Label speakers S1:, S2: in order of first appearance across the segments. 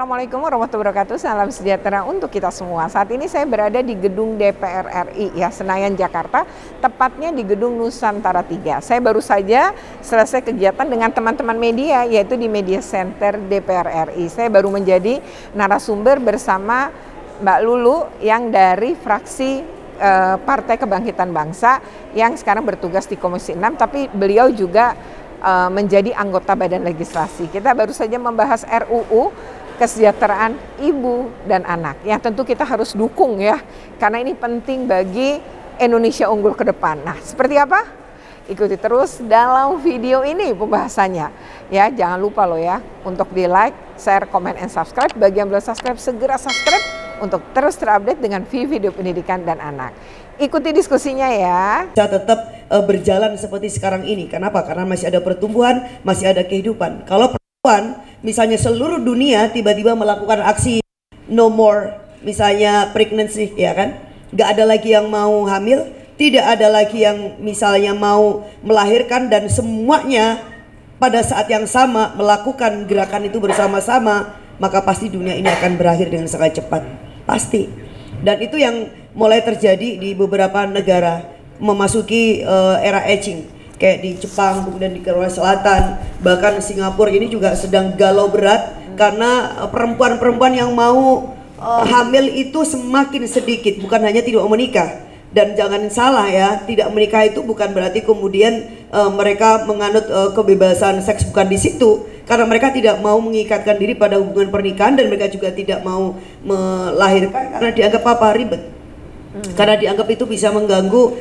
S1: Assalamualaikum warahmatullahi wabarakatuh. Salam sejahtera untuk kita semua. Saat ini saya berada di gedung DPR RI ya, Senayan, Jakarta, tepatnya di gedung Nusantara 3. Saya baru saja selesai kegiatan dengan teman-teman media, yaitu di Media Center DPR RI. Saya baru menjadi narasumber bersama Mbak Lulu yang dari fraksi Partai Kebangkitan Bangsa yang sekarang bertugas di Komisi 6, tapi beliau juga menjadi anggota Badan Legislasi. Kita baru saja membahas RUU kesejahteraan ibu dan anak yang tentu kita harus dukung ya, karena ini penting bagi Indonesia unggul ke depan. Nah, seperti apa? Ikuti terus dalam video ini pembahasannya ya. Jangan lupa loh ya untuk di like, share, comment, and subscribe. Bagi yang belum subscribe, segera subscribe untuk terus terupdate dengan video pendidikan dan anak. Ikuti diskusinya ya.
S2: Bisa tetap berjalan seperti sekarang ini. Kenapa? Karena masih ada pertumbuhan, masih ada kehidupan. Kalau perempuan, misalnya seluruh dunia tiba-tiba melakukan aksi no more, misalnya pregnancy, ya kan? Gak ada lagi yang mau hamil, tidak ada lagi yang misalnya mau melahirkan, dan semuanya pada saat yang sama melakukan gerakan itu bersama-sama, maka pasti dunia ini akan berakhir dengan sangat cepat. Pasti. Dan itu yang mulai terjadi di beberapa negara memasuki era aging, kayak di Jepang, kemudian di Korea Selatan, bahkan Singapura ini juga sedang galau berat karena perempuan-perempuan yang mau hamil itu semakin sedikit, bukan hanya tidak mau menikah. Dan jangan salah ya, tidak menikah itu bukan berarti kemudian mereka menganut kebebasan seks, bukan di situ. Karena mereka tidak mau mengikatkan diri pada hubungan pernikahan, dan mereka juga tidak mau melahirkan karena dianggap apa, ribet. Karena dianggap itu bisa mengganggu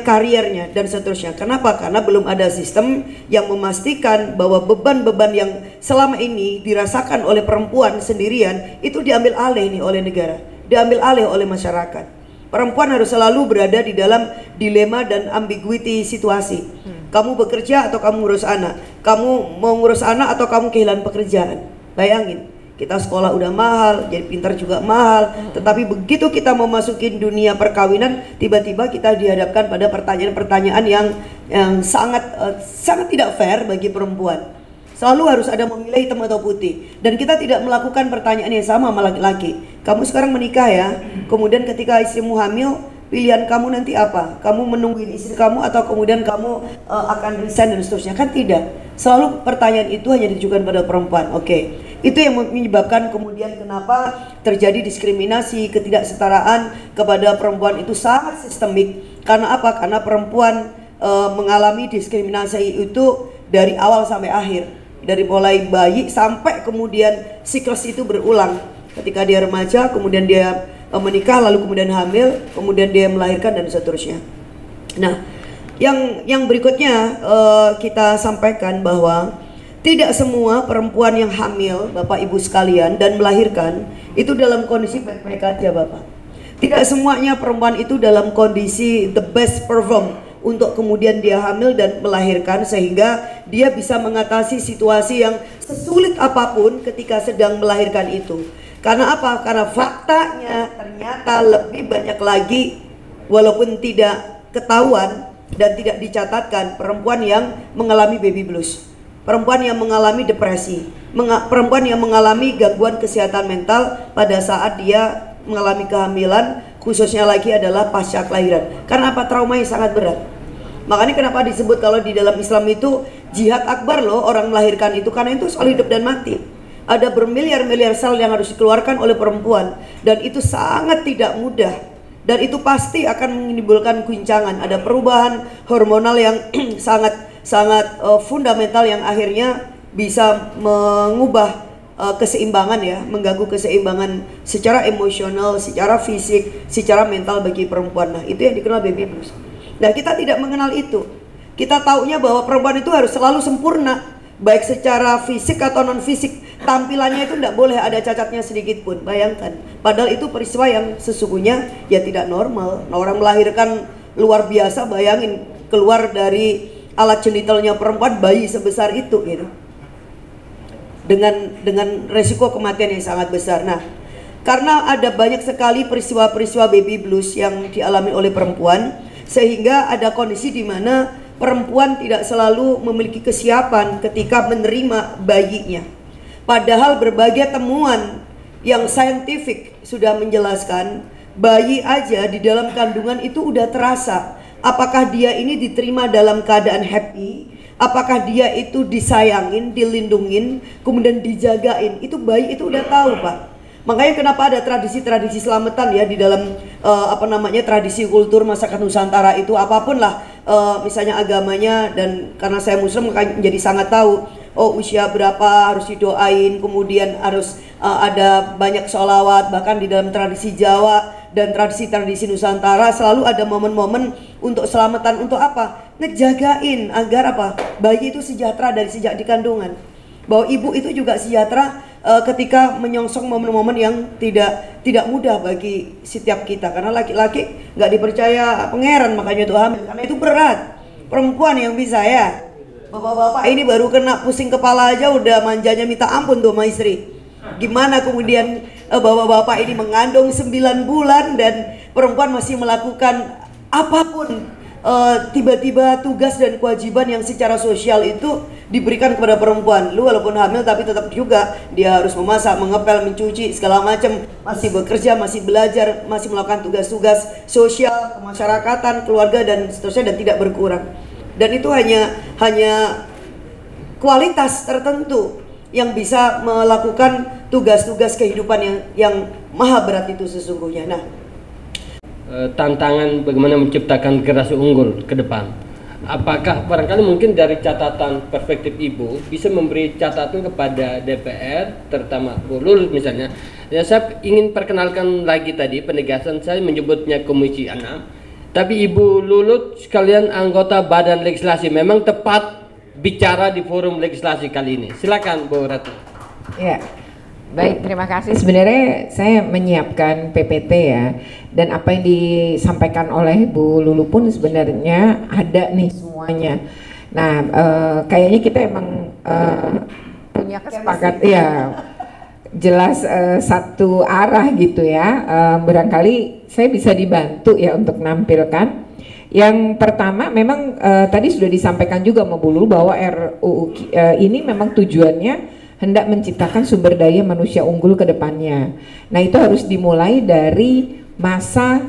S2: kariernya dan seterusnya. Kenapa? Karena belum ada sistem yang memastikan bahwa beban-beban yang selama ini dirasakan oleh perempuan sendirian itu diambil alih nih oleh negara, diambil alih oleh masyarakat. Perempuan harus selalu berada di dalam dilema dan ambiguity situasi. Kamu bekerja atau kamu ngurus anak, kamu mau ngurus anak atau kamu kehilangan pekerjaan. Bayangin, kita sekolah udah mahal, jadi pintar juga mahal, tetapi begitu kita memasuki dunia perkawinan, tiba-tiba kita dihadapkan pada pertanyaan-pertanyaan yang sangat tidak fair bagi perempuan. Selalu harus ada memilih hitam atau putih, dan kita tidak melakukan pertanyaan yang sama sama laki-laki. Kamu sekarang menikah ya, kemudian ketika istrimu hamil, pilihan kamu nanti apa? Kamu menungguin istri kamu atau kemudian kamu akan resign dan seterusnya? Kan tidak. Selalu pertanyaan itu hanya ditujukan pada perempuan. Oke. Itu yang menyebabkan kemudian kenapa terjadi diskriminasi, ketidaksetaraan kepada perempuan itu sangat sistemik. Karena apa? Karena perempuan mengalami diskriminasi itu dari awal sampai akhir. Dari mulai bayi sampai kemudian siklus itu berulang. Ketika dia remaja, kemudian dia menikah, lalu kemudian hamil, kemudian dia melahirkan dan seterusnya. Nah, yang berikutnya kita sampaikan bahwa tidak semua perempuan yang hamil, Bapak Ibu sekalian, dan melahirkan itu dalam kondisi baik-baik aja, Bapak. Tidak semuanya perempuan itu dalam kondisi the best perform untuk kemudian dia hamil dan melahirkan, sehingga dia bisa mengatasi situasi yang sesulit apapun ketika sedang melahirkan itu. Karena apa? Karena faktanya ternyata lebih banyak lagi, walaupun tidak ketahuan dan tidak dicatatkan, perempuan yang mengalami baby blues, perempuan yang mengalami depresi, perempuan yang mengalami gangguan kesehatan mental pada saat dia mengalami kehamilan, khususnya lagi adalah pasca kelahiran. Karena apa? Trauma yang sangat berat. Makanya kenapa disebut kalau di dalam Islam itu jihad akbar loh orang melahirkan itu, karena itu soal hidup dan mati. Ada bermiliar-miliar sel yang harus dikeluarkan oleh perempuan, dan itu sangat tidak mudah, dan itu pasti akan menimbulkan guncangan. Ada perubahan hormonal yang sangat fundamental yang akhirnya bisa mengubah keseimbangan ya, mengganggu keseimbangan secara emosional, secara fisik, secara mental bagi perempuan. Nah, itu yang dikenal baby blues. Nah, kita tidak mengenal itu. Kita taunya bahwa perempuan itu harus selalu sempurna, baik secara fisik atau non fisik. Tampilannya itu tidak boleh ada cacatnya sedikit pun. Bayangkan, padahal itu peristiwa yang sesungguhnya ya tidak normal. Nah, orang melahirkan luar biasa, bayangin keluar dari alat genitalnya perempuan bayi sebesar itu gitu. Dengan resiko kematian yang sangat besar. Nah, karena ada banyak sekali peristiwa-peristiwa baby blues yang dialami oleh perempuan, sehingga ada kondisi di mana perempuan tidak selalu memiliki kesiapan ketika menerima bayinya. Padahal berbagai temuan yang saintifik sudah menjelaskan bayi aja di dalam kandungan itu udah terasa apakah dia ini diterima dalam keadaan happy, apakah dia itu disayangin, dilindungin, kemudian dijagain. Itu bayi itu udah tahu, Pak. Makanya kenapa ada tradisi-tradisi selamatan ya di dalam tradisi kultur masyarakat Nusantara itu, apapun lah misalnya agamanya, dan karena saya Muslim makanya menjadi sangat tahu usia berapa harus didoain, kemudian harus ada banyak sholawat. Bahkan di dalam tradisi Jawa dan tradisi-tradisi Nusantara selalu ada momen-momen untuk selamatan. Untuk apa? Ngejagain agar apa? Bayi itu sejahtera dari sejak di kandungan, bahwa ibu itu juga sejahtera ketika menyongsong momen-momen yang tidak mudah bagi setiap kita. Karena laki-laki nggak dipercaya pangeran, makanya itu hamil, karena itu berat. Perempuan yang bisa ya. Bapak-bapak ini baru kena pusing kepala aja udah manjanya minta ampun tuh sama istri. Gimana kemudian bapak-bapak ini mengandung 9 bulan dan perempuan masih melakukan apapun, tiba-tiba tugas dan kewajiban yang secara sosial itu diberikan kepada perempuan. Lu walaupun hamil tapi tetap juga dia harus memasak, mengepel, mencuci, segala macam, masih bekerja, masih belajar, masih melakukan tugas-tugas sosial, kemasyarakatan, keluarga dan seterusnya, dan tidak berkurang. Dan itu hanya kualitas tertentu yang bisa melakukan tugas-tugas kehidupan yang maha berat itu sesungguhnya. Nah,
S3: tantangan bagaimana menciptakan generasi unggul ke depan. Apakah barangkali mungkin dari catatan perspektif Ibu bisa memberi catatan kepada DPR, terutama Bu Lulut misalnya. Ya, saya ingin perkenalkan lagi tadi penegasan saya menyebutnya Komisi 6. Tapi Ibu Lulut sekalian anggota Badan Legislasi, memang tepat bicara di forum legislasi kali ini. Silakan Bu Ratu.
S1: Ya, baik, terima kasih. Sebenarnya saya menyiapkan PPT ya, dan apa yang disampaikan oleh Bu Lulu pun sebenarnya ada nih semuanya. Nah, kayaknya kita emang punya kesepakatan ya, jelas satu arah gitu ya. Barangkali saya bisa dibantu ya untuk menampilkan. Yang pertama memang tadi sudah disampaikan juga sama Bu Lulu bahwa RUU ini memang tujuannya hendak menciptakan sumber daya manusia unggul ke depannya. Nah, itu harus dimulai dari masa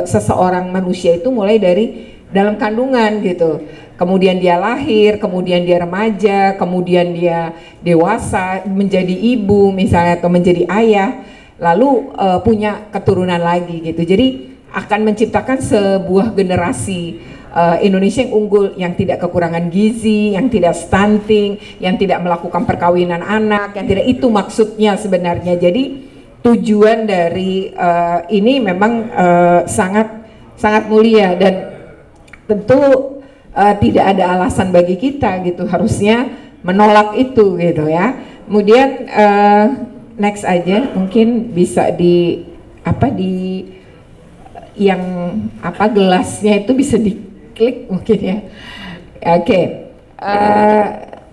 S1: seseorang manusia itu mulai dari dalam kandungan gitu. Kemudian dia lahir, kemudian dia remaja, kemudian dia dewasa, menjadi ibu misalnya atau menjadi ayah, lalu punya keturunan lagi gitu. Jadi akan menciptakan sebuah generasi Indonesia yang unggul, yang tidak kekurangan gizi, yang tidak stunting, yang tidak melakukan perkawinan anak, yang tidak, itu maksudnya sebenarnya. Jadi tujuan dari ini memang sangat mulia, dan tentu tidak ada alasan bagi kita gitu harusnya menolak itu gitu ya. Kemudian next aja, mungkin bisa di yang gelasnya itu bisa diklik mungkin ya. Oke.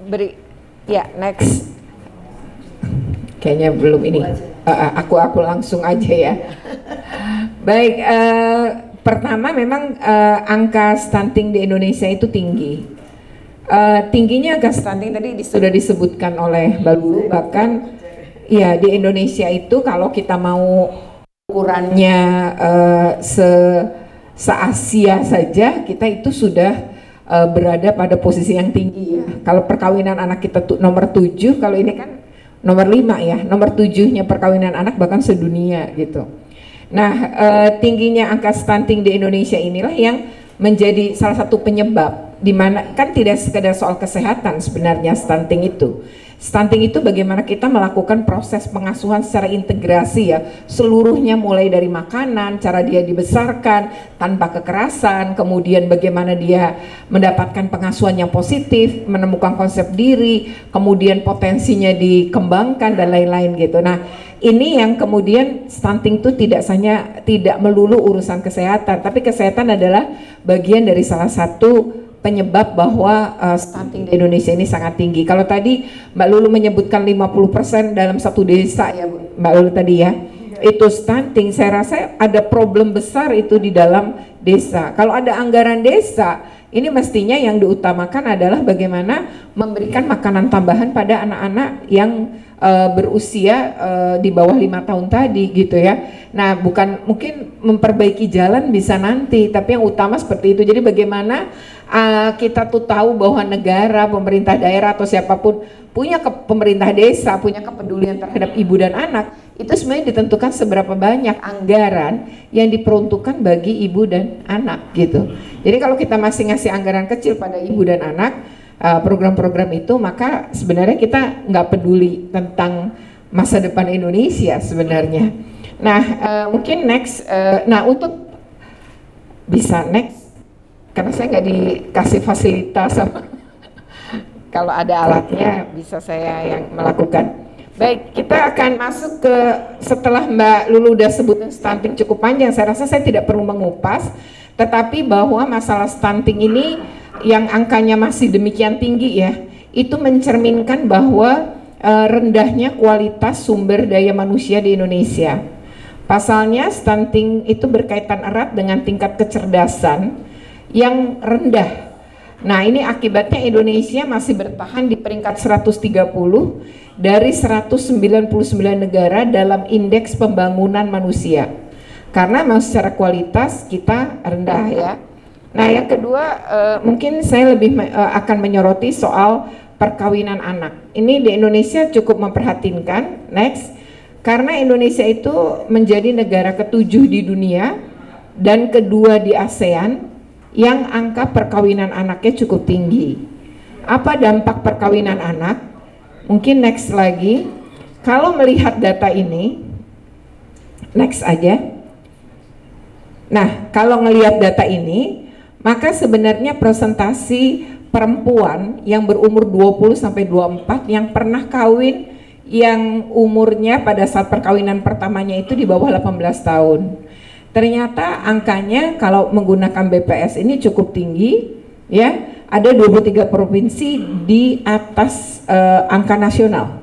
S1: Beri ya, next. Kayaknya belum ini. Aku langsung aja ya. Baik, pertama memang angka stunting di Indonesia itu tinggi. Tingginya angka stunting tadi sudah disebutkan oleh Mbak Lulu, bahkan ya di Indonesia itu kalau kita mau ukurannya se-Asia saja, kita itu sudah berada pada posisi yang tinggi ya. Kalau perkawinan anak kita tuh nomor 7, kalau ini kan nomor 5 ya, nomor 7-nya perkawinan anak bahkan sedunia gitu. Nah, tingginya angka stunting di Indonesia inilah yang menjadi salah satu penyebab, di mana kan tidak sekedar soal kesehatan sebenarnya stunting itu. Stunting itu bagaimana kita melakukan proses pengasuhan secara integrasi ya, seluruhnya mulai dari makanan, cara dia dibesarkan tanpa kekerasan, kemudian bagaimana dia mendapatkan pengasuhan yang positif, menemukan konsep diri, kemudian potensinya dikembangkan dan lain-lain gitu. Nah, ini yang kemudian stunting itu tidak melulu urusan kesehatan, tapi kesehatan adalah bagian dari salah satu penyebab bahwa stunting di Indonesia ini sangat tinggi. Kalau tadi Mbak Lulu menyebutkan 50% dalam satu desa ya Mbak Lulu tadi ya, itu stunting, saya rasa ada problem besar itu di dalam desa. Kalau ada anggaran desa, ini mestinya yang diutamakan adalah bagaimana memberikan makanan tambahan pada anak-anak yang berusia di bawah 5 tahun tadi gitu ya. Nah, bukan mungkin memperbaiki jalan bisa nanti, tapi yang utama seperti itu. Jadi bagaimana kita tuh tahu bahwa negara, pemerintah daerah atau siapapun punya pemerintah desa, punya kepedulian terhadap ibu dan anak, itu sebenarnya ditentukan seberapa banyak anggaran yang diperuntukkan bagi ibu dan anak gitu. Jadi kalau kita masih ngasih anggaran kecil pada ibu dan anak, program-program itu, maka sebenarnya kita nggak peduli tentang masa depan Indonesia sebenarnya. Nah, mungkin next, nah untuk bisa next, karena saya nggak dikasih fasilitas sama kalau ada alatnya bisa saya yang melakukan. Baik, kita akan masuk ke setelah Mbak Lulu udah sebutin stunting cukup panjang, saya rasa saya tidak perlu mengupas, tetapi bahwa masalah stunting ini yang angkanya masih demikian tinggi ya, itu mencerminkan bahwa rendahnya kualitas sumber daya manusia di Indonesia. Pasalnya stunting itu berkaitan erat dengan tingkat kecerdasan yang rendah. Nah, ini akibatnya Indonesia masih bertahan di peringkat 130 dari 199 negara dalam indeks pembangunan manusia. Karena memang secara kualitas kita rendah ya. Nah, yang kedua mungkin saya lebih akan menyoroti soal perkawinan anak. Ini di Indonesia cukup memprihatinkan. Next, karena Indonesia itu menjadi negara ke-7 di dunia dan kedua di ASEAN yang angka perkawinan anaknya cukup tinggi. Apa dampak perkawinan anak? Mungkin next lagi. Kalau melihat data ini, next aja. Nah, kalau melihat data ini, maka sebenarnya presentasi perempuan yang berumur 20 sampai 24 yang pernah kawin, yang umurnya pada saat perkawinan pertamanya itu di bawah 18 tahun. Ternyata angkanya kalau menggunakan BPS ini cukup tinggi ya, ada 23 provinsi di atas angka nasional.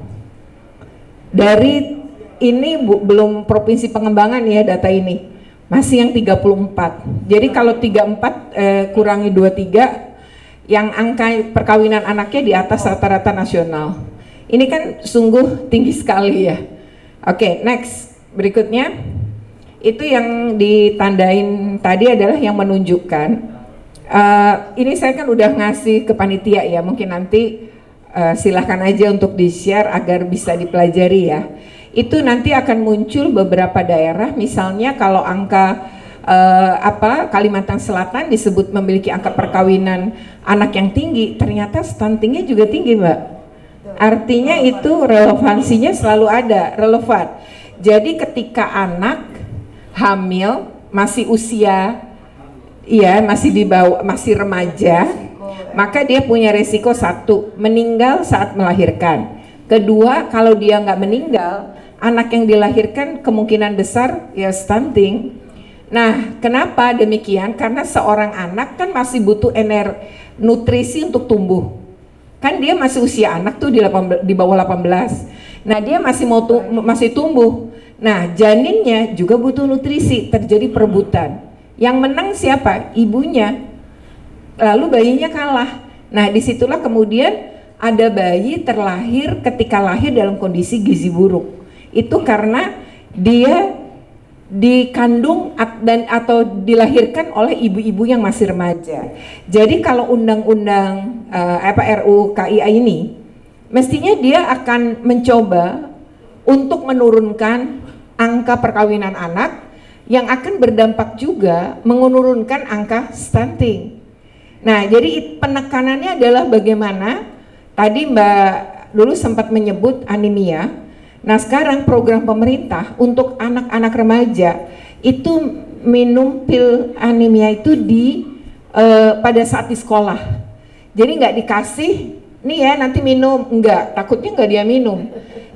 S1: Dari ini belum provinsi pengembangan ya data ini, masih yang 34. Jadi kalau 34 kurangi 23, yang angka perkawinan anaknya di atas rata-rata nasional. Ini kan sungguh tinggi sekali ya. Oke, next, berikutnya. Itu yang ditandain tadi adalah yang menunjukkan ini saya kan udah ngasih ke panitia ya, mungkin nanti silahkan aja untuk di-share agar bisa dipelajari ya. Itu nanti akan muncul beberapa daerah, misalnya kalau angka Kalimantan Selatan disebut memiliki angka perkawinan anak yang tinggi, ternyata stuntingnya juga tinggi Mbak. Artinya itu relevansinya selalu ada, relevan. Jadi ketika anak hamil masih usia masih di bawah, masih remaja, maka dia punya resiko satu, meninggal saat melahirkan. Kedua, kalau dia nggak meninggal, anak yang dilahirkan kemungkinan besar ya stunting. Nah, kenapa demikian? Karena seorang anak kan masih butuh nutrisi untuk tumbuh. Kan dia masih usia anak tuh di bawah 18. Nah, dia masih tumbuh. Nah, janinnya juga butuh nutrisi, terjadi perebutan. Yang menang siapa? Ibunya. Lalu bayinya kalah. Nah, disitulah kemudian ada bayi terlahir ketika lahir dalam kondisi gizi buruk. Itu karena dia dikandung atau dilahirkan oleh ibu-ibu yang masih remaja. Jadi kalau undang-undang RUU KIA ini, mestinya dia akan mencoba untuk menurunkan angka perkawinan anak yang akan berdampak juga menurunkan angka stunting. Nah, jadi penekanannya adalah bagaimana tadi Mbak Lulu sempat menyebut anemia. Nah, sekarang program pemerintah untuk anak-anak remaja itu minum pil anemia itu pada saat di sekolah. Jadi nggak dikasih nih ya nanti minum, enggak, takutnya nggak dia minum.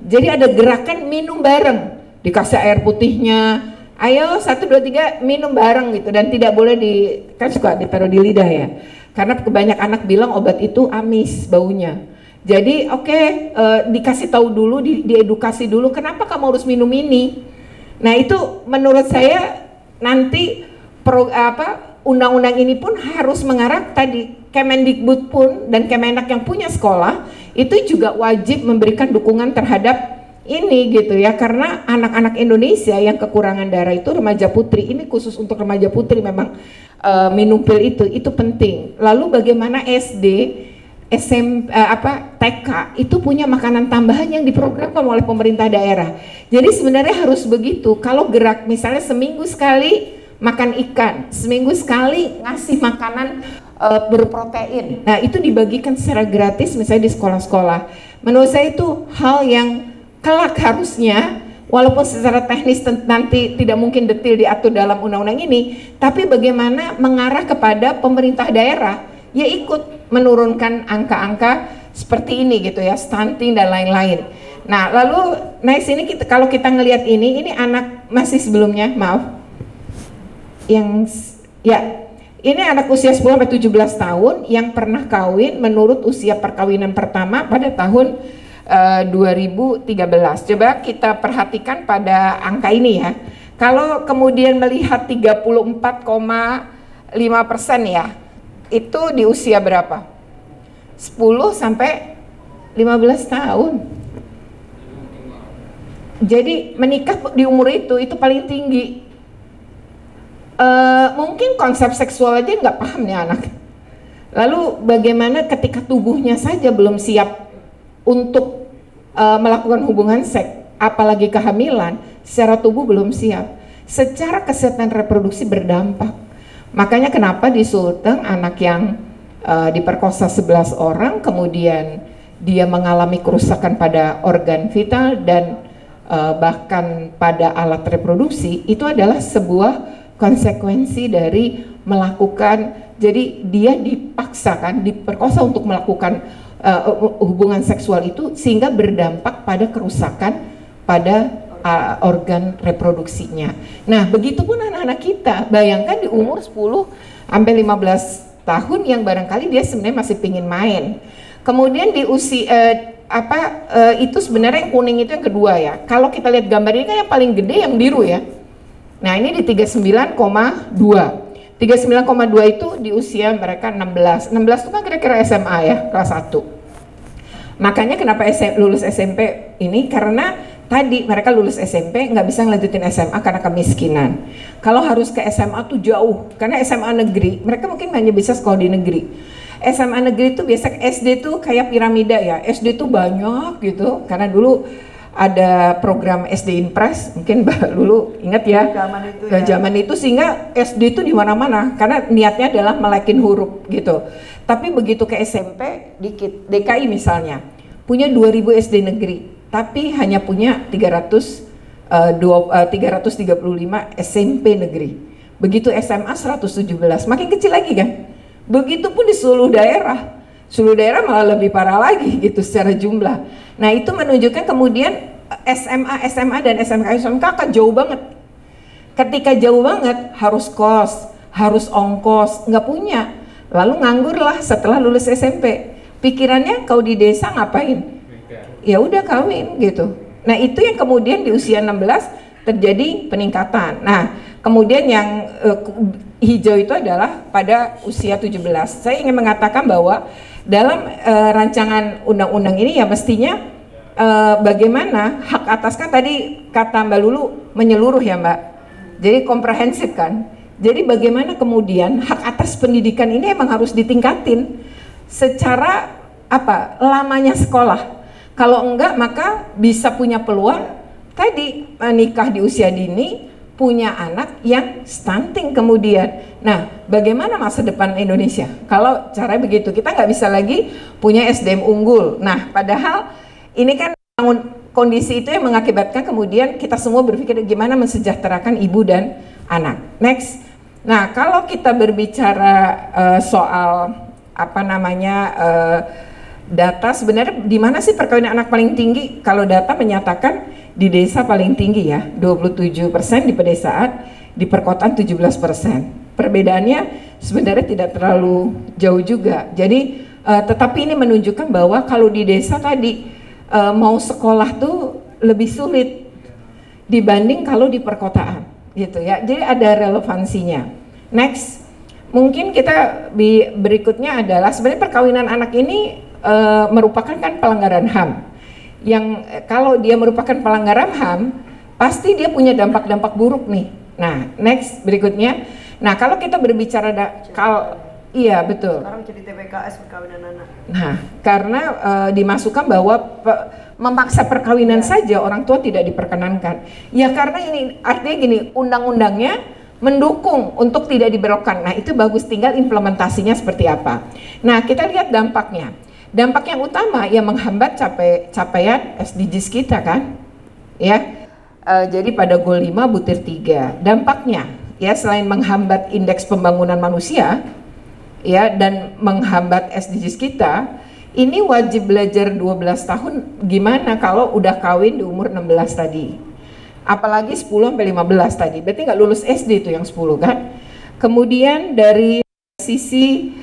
S1: Jadi ada gerakan minum bareng. Dikasih air putihnya, ayo 1, 2, 3 minum bareng gitu, dan tidak boleh kan suka ditaruh di lidah ya, karena kebanyakan anak bilang obat itu amis baunya. Jadi dikasih tahu dulu, diedukasi dulu kenapa kamu harus minum ini. Nah, itu menurut saya nanti undang-undang ini pun harus mengarah tadi, Kemendikbud pun dan Kemenak yang punya sekolah itu juga wajib memberikan dukungan terhadap ini gitu ya, karena anak-anak Indonesia yang kekurangan darah itu remaja putri, ini khusus untuk remaja putri memang minum pil itu penting. Lalu bagaimana SD, TK itu punya makanan tambahan yang diprogramkan oleh pemerintah daerah. Jadi sebenarnya harus begitu. Kalau gerak misalnya seminggu sekali makan ikan, seminggu sekali ngasih makanan berprotein. Nah itu dibagikan secara gratis misalnya di sekolah-sekolah. Menurut saya itu hal yang kelak harusnya, walaupun secara teknis nanti tidak mungkin detail diatur dalam undang-undang ini, tapi bagaimana mengarah kepada pemerintah daerah ya ikut menurunkan angka-angka seperti ini gitu ya, stunting dan lain-lain. Nah lalu next ini kalau kita ngelihat ini anak masih sebelumnya, maaf, yang ya ini anak usia 10 sampai 17 tahun yang pernah kawin menurut usia perkawinan pertama pada tahun 2013. Coba kita perhatikan pada angka ini ya. Kalau kemudian melihat 34,5% ya, itu di usia berapa? 10 sampai 15 tahun. Jadi menikah di umur itu paling tinggi. Mungkin konsep seksual aja nggak paham nih anak. Lalu bagaimana ketika tubuhnya saja belum siap untuk melakukan hubungan seks, apalagi kehamilan, secara tubuh belum siap, secara kesehatan reproduksi berdampak. Makanya kenapa di Sulteng anak yang diperkosa 11 orang, kemudian dia mengalami kerusakan pada organ vital dan bahkan pada alat reproduksi, itu adalah sebuah konsekuensi dari melakukan, jadi dia dipaksakan, diperkosa untuk melakukan hubungan seksual itu sehingga berdampak pada kerusakan pada organ reproduksinya. Nah, begitupun anak-anak kita, bayangkan di umur 10 sampai 15 tahun yang barangkali dia sebenarnya masih pingin main. Kemudian di usia itu sebenarnya yang kuning itu yang kedua ya. Kalau kita lihat gambar ini kan yang paling gede yang biru ya. Nah, ini di 39,2. 39,2 itu di usia mereka 16. 16 itu kan kira-kira SMA ya, kelas 1. Makanya kenapa lulus SMP ini, karena tadi mereka lulus SMP nggak bisa ngelanjutin SMA karena kemiskinan. Kalau harus ke SMA tuh jauh, karena SMA negeri, mereka mungkin hanya bisa sekolah di negeri. SMA negeri itu biasa SD tuh kayak piramida ya, SD tuh banyak gitu, karena dulu ada program SD Impres, mungkin Mbak Lulu ingat ya, zaman itu sehingga SD itu di mana-mana, karena niatnya adalah melekin huruf gitu. Tapi begitu ke SMP, dikit, DKI misalnya, punya 2000 SD negeri, tapi hanya punya 335 SMP negeri. Begitu SMA 117, makin kecil lagi kan. Begitupun di seluruh daerah malah lebih parah lagi gitu secara jumlah. Nah itu menunjukkan kemudian SMA dan SMK akan jauh banget. Ketika jauh banget harus kos, harus ongkos, nggak punya. Lalu nganggur lah setelah lulus SMP. Pikirannya kalau di desa ngapain? Ya udah kawin gitu. Nah itu yang kemudian di usia 16 terjadi peningkatan. Nah kemudian yang hijau itu adalah pada usia 17. Saya ingin mengatakan bahwa dalam rancangan undang-undang ini ya mestinya bagaimana hak atas, kan tadi kata Mbak Lulu menyeluruh ya Mbak, jadi komprehensif kan. Jadi bagaimana kemudian hak atas pendidikan ini emang harus ditingkatin secara lamanya sekolah. Kalau enggak maka bisa punya peluang tadi menikah di usia dini, punya anak yang stunting kemudian. Nah, bagaimana masa depan Indonesia? Kalau cara begitu, kita nggak bisa lagi punya SDM unggul. Nah, padahal ini kan kondisi itu yang mengakibatkan kemudian kita semua berpikir gimana mensejahterakan ibu dan anak. Next. Nah, kalau kita berbicara soal data, sebenarnya di mana sih perkawinan anak paling tinggi? Kalau data menyatakan di desa paling tinggi ya, 27% di pedesaan, di perkotaan 17%. Perbedaannya sebenarnya tidak terlalu jauh juga. Jadi tetapi ini menunjukkan bahwa kalau di desa tadi mau sekolah tuh lebih sulit dibanding kalau di perkotaan gitu ya. Jadi ada relevansinya. Next. mungkin kita berikutnya adalah sebenarnya perkawinan anak ini merupakan kan pelanggaran HAM. Yang kalau dia merupakan pelanggaran HAM, pasti dia punya dampak-dampak buruk nih. Nah, next berikutnya. Nah, kalau kita berbicara iya betul.
S2: Sekarang jadi TPKS perkawinan anak.
S1: Nah, karena dimasukkan bahwa memaksa perkawinan saja orang tua tidak diperkenankan. Ya karena ini artinya gini, undang-undangnya mendukung untuk tidak diberlakukan. Nah, itu bagus, tinggal implementasinya seperti apa. Nah, kita lihat dampaknya. Dampak yang utama yang menghambat capaian SDGs kita kan. Ya. Jadi pada goal 5 butir 3. Dampaknya ya selain menghambat indeks pembangunan manusia ya dan menghambat SDGs kita, ini wajib belajar 12 tahun gimana kalau udah kawin di umur 16 tadi. Apalagi 10 sampai 15 tadi. Berarti nggak lulus SD itu yang 10 kan. Kemudian dari sisi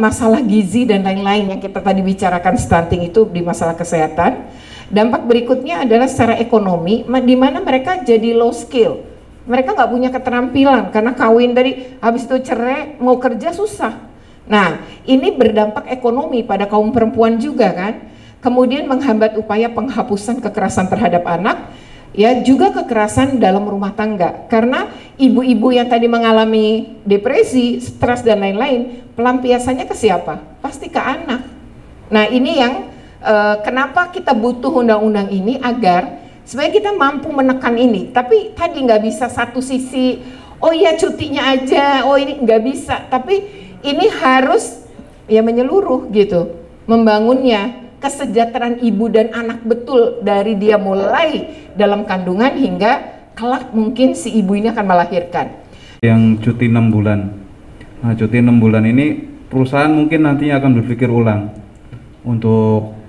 S1: masalah gizi dan lain-lain yang kita tadi bicarakan, stunting itu di masalah kesehatan. Dampak berikutnya adalah secara ekonomi, di mana mereka jadi low skill. Mereka nggak punya keterampilan karena kawin tadi, habis itu cerai, mau kerja susah. Nah, ini berdampak ekonomi pada kaum perempuan juga kan. Kemudian menghambat upaya penghapusan kekerasan terhadap anak, ya juga kekerasan dalam rumah tangga. Karena ibu-ibu yang tadi mengalami depresi, stres dan lain-lain, pelampiasannya ke siapa? Pasti ke anak. Nah, ini yang kenapa kita butuh undang-undang ini agar supaya kita mampu menekan ini. Tapi tadi nggak bisa satu sisi, oh ya cutinya aja, oh ini nggak bisa. Tapi ini harus ya menyeluruh gitu, membangunnya kesejahteraan ibu dan anak betul dari dia mulai dalam kandungan hingga kelak mungkin si ibu ini akan melahirkan.
S4: Yang cuti 6 bulan. Nah, cuti 6 bulan ini perusahaan mungkin nantinya akan berpikir ulang untuk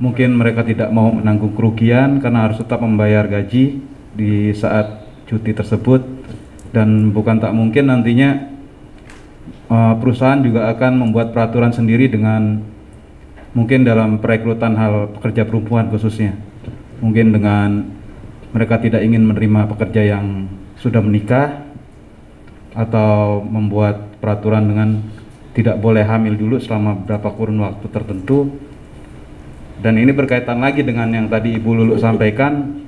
S4: mungkin mereka tidak mau menanggung kerugian karena harus tetap membayar gaji di saat cuti tersebut, dan bukan tak mungkin nantinya perusahaan juga akan membuat peraturan sendiri dengan mungkin dalam perekrutan hal pekerja perempuan khususnya, mungkin dengan mereka tidak ingin menerima pekerja yang sudah menikah atau membuat peraturan dengan tidak boleh hamil dulu selama beberapa kurun waktu tertentu. Dan ini berkaitan lagi dengan yang tadi Ibu Lulu sampaikan,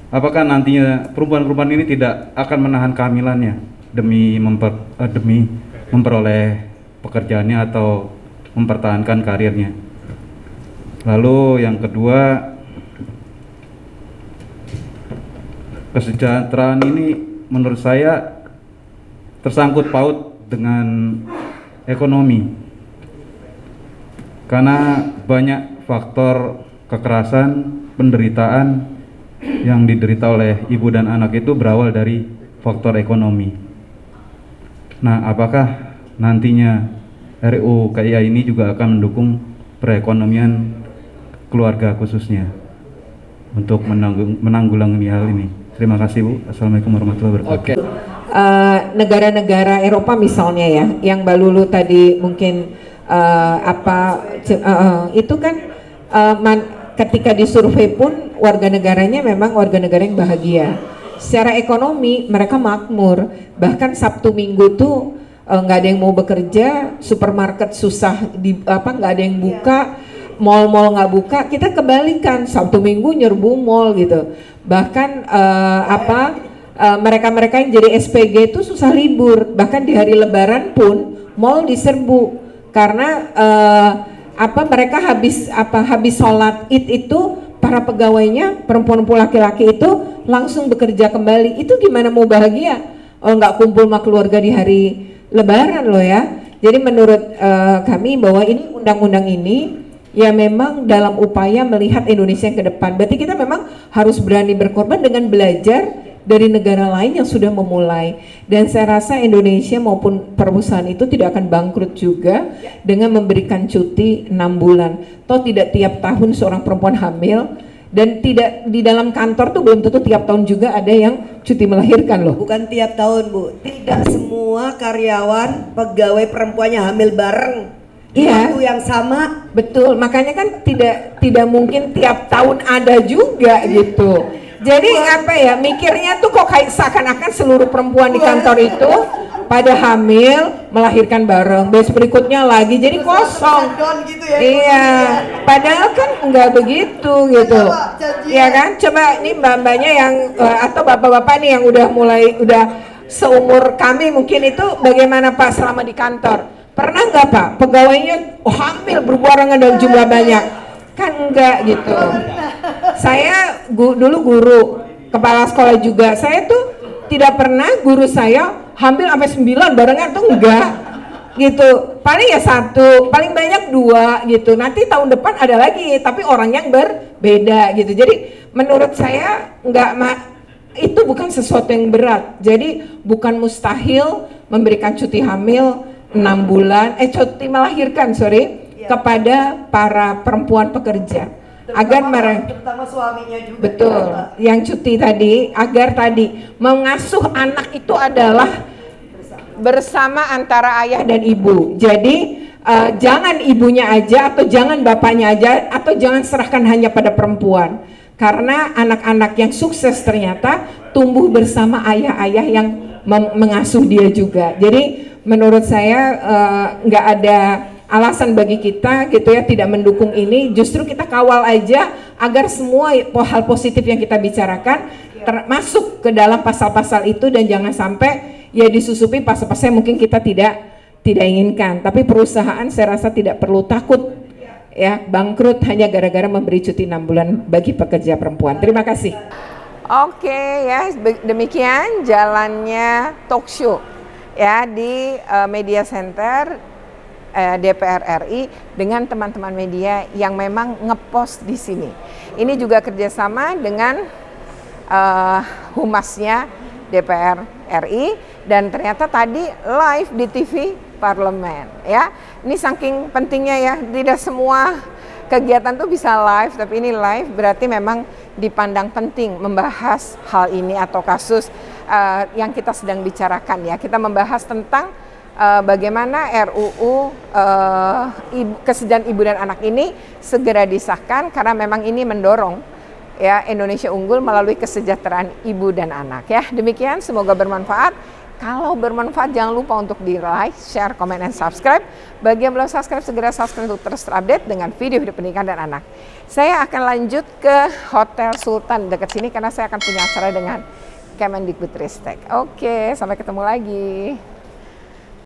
S4: apakah nantinya perempuan-perempuan ini tidak akan menahan kehamilannya demi memperoleh pekerjaannya atau mempertahankan karirnya. Lalu yang kedua, kesejahteraan ini menurut saya tersangkut paut dengan ekonomi, karena banyak faktor kekerasan, penderitaan yang diderita oleh ibu dan anak itu berawal dari faktor ekonomi. Nah, apakah nantinya RUU KIA ini juga akan mendukung perekonomian keluarga khususnya untuk menanggulangi hal ini? Terima kasih Bu. Assalamualaikum warahmatullahi wabarakatuh.
S1: Negara-negara Eropa misalnya ya, yang Mbak Lulu tadi mungkin itu kan ketika disurvei pun warga negaranya memang warga negara yang bahagia. Secara ekonomi mereka makmur, bahkan Sabtu Minggu tuh nggak ada yang mau bekerja, supermarket susah nggak ada yang buka, mall-mall nggak buka. Kita kebalikan, Sabtu Minggu nyerbu mall gitu. Bahkan mereka-mereka yang jadi SPG itu susah libur, bahkan di hari Lebaran pun mall diserbu karena mereka habis sholat Id itu para pegawainya perempuan laki-laki itu langsung bekerja kembali. Itu gimana mau bahagia? Nggak kumpul sama keluarga di hari Lebaran loh ya. Jadi menurut kami bahwa ini undang-undang ini ya memang dalam upaya melihat Indonesia yang ke depan. Berarti kita memang harus berani berkorban dengan belajar dari negara lain yang sudah memulai, dan saya rasa Indonesia maupun perusahaan itu tidak akan bangkrut juga dengan memberikan cuti 6 bulan. Toh tidak tiap tahun seorang perempuan hamil, dan tidak di dalam kantor tuh belum tentu tiap tahun juga ada yang cuti melahirkan loh.
S2: Bukan tiap tahun Bu, tidak semua karyawan pegawai perempuannya hamil bareng di waktu yang sama.
S1: Betul, makanya kan tidak mungkin tiap tahun ada juga gitu. Jadi mikirnya tuh kok kayak seakan-akan seluruh perempuan di kantor itu pada hamil melahirkan bareng, besok berikutnya lagi jadi kosong.
S2: Gitu ya,
S1: iya, padahal kan nggak begitu gitu. Ya kan? Coba ini mbak-mbaknya yang atau bapak-bapak nih yang udah seumur kami mungkin itu bagaimana Pak selama di kantor? Pernah nggak Pak pegawainya hamil berbarengan dalam jumlah banyak? Kan enggak gitu. Saya dulu guru, kepala sekolah juga. Saya tuh tidak pernah guru saya hamil sampai 9 barengan tuh enggak gitu. Paling ya 1, paling banyak 2 gitu. Nanti tahun depan ada lagi, tapi orang yang berbeda gitu. Jadi menurut saya itu bukan sesuatu yang berat. Jadi bukan mustahil memberikan cuti hamil 6 bulan, cuti melahirkan kepada para perempuan pekerja. Terutama suaminya juga. Betul, yang cuti tadi, agar tadi mengasuh anak itu adalah bersama antara ayah dan ibu. Jadi jangan ibunya aja atau jangan bapaknya aja atau jangan serahkan hanya pada perempuan. Karena anak-anak yang sukses ternyata tumbuh bersama ayah-ayah yang mengasuh dia juga. Jadi menurut saya nggak ada alasan bagi kita gitu ya tidak mendukung ini, justru kita kawal aja agar semua hal positif yang kita bicarakan termasuk ke dalam pasal-pasal itu dan jangan sampai ya disusupi pasal-pasal yang mungkin kita tidak inginkan. Tapi perusahaan saya rasa tidak perlu takut ya bangkrut hanya gara-gara memberi cuti 6 bulan bagi pekerja perempuan. Terima kasih. Oke ya, demikian jalannya talk show ya di Media Center DPR RI dengan teman-teman media yang memang ngepost di sini. Ini juga kerjasama dengan humasnya DPR RI dan ternyata tadi live di TV Parlemen ya. Ini saking pentingnya ya, tidak semua kegiatan tuh bisa live, tapi ini live berarti memang dipandang penting membahas hal ini atau kasus yang kita sedang bicarakan ya. Kita membahas tentang bagaimana RUU Kesejahteraan Ibu dan Anak ini segera disahkan karena memang ini mendorong ya Indonesia unggul melalui kesejahteraan ibu dan anak ya. Demikian, semoga bermanfaat. Kalau bermanfaat jangan lupa untuk di like, share, komen, dan subscribe. Bagi yang belum subscribe segera subscribe untuk terus terupdate dengan video-video pendidikan dan anak. Saya akan lanjut ke Hotel Sultan dekat sini karena saya akan punya acara dengan Kemendikbudristek. Oke, sampai ketemu lagi.